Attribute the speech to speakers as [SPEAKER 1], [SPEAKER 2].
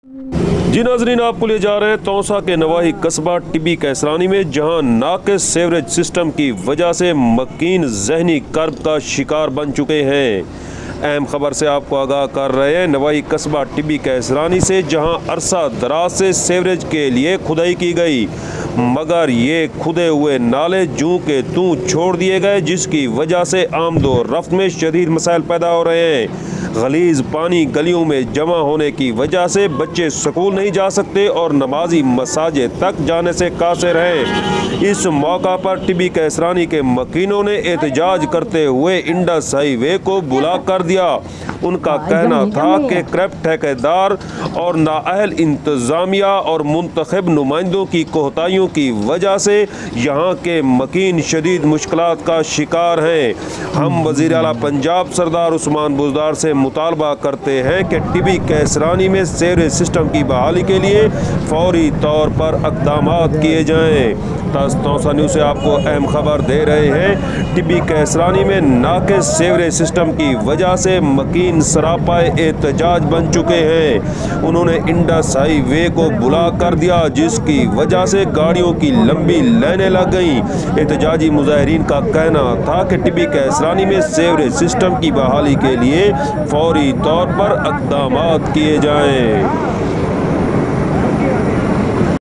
[SPEAKER 1] जी नाजरीन, आपको ले जा रहे हैं तौसा के नवाही कस्बा टिब्बी कैसरानी में, जहां नाक़िस सीवरेज सिस्टम की वजह से मकीन ज़हनी कर्ब का शिकार बन चुके हैं। अहम खबर से आपको आगाह कर रहे हैं नवाही कस्बा टिब्बी कैसरानी से, जहां अरसा दराज से सीवरेज के लिए खुदाई की गई, मगर ये खुदे हुए नाले जूं के तूं छोड़ दिए गए, जिसकी वजह से आमदो रफ्त में शदीद मसाइल पैदा हो रहे हैं। गलीज पानी गलियों में जमा होने की वजह से बच्चे स्कूल नहीं जा सकते और नमाजी मसाजिद तक जाने से कासिर हैं। इस मौका पर टिब्बी कैसरानी के मकीनों ने एहतजाज करते हुए इंडस हाईवे को बुला कर दिया। उनका कहना था कि क्रैप ठेकेदार और नाअहल इंतजामिया और मुंतखब नुमाइंदों की कोताहियों की वजह से यहाँ के मकीन शदीद मुश्किलात का शिकार हैं। हम वज़ीर आला पंजाब सरदार उस्मान बुज़दार से मुतालबा करते हैं कि टिब्बी कैसरानी में सीवरेज सिस्टम की बहाली के लिए फौरी तौर पर इक़दामात किए जाएँ। तौसा न्यूज़ से आपको अहम खबर दे रहे हैं। टिब्बी कैसरानी में नाक़िस सीवरेज सिस्टम की वजह से मकीन सरापाए एहतजाज बन चुके हैं। उन्होंने इंडस हाईवे को बुला कर दिया, जिसकी वजह से गाड़ियों की लंबी लाइनें लग गईं। एहतजाजी मुजाहिरीन का कहना था कि टिब्बी कैसरानी में सीवरेज सिस्टम की बहाली के लिए फौरी तौर पर इक़दामात किए जाएँ।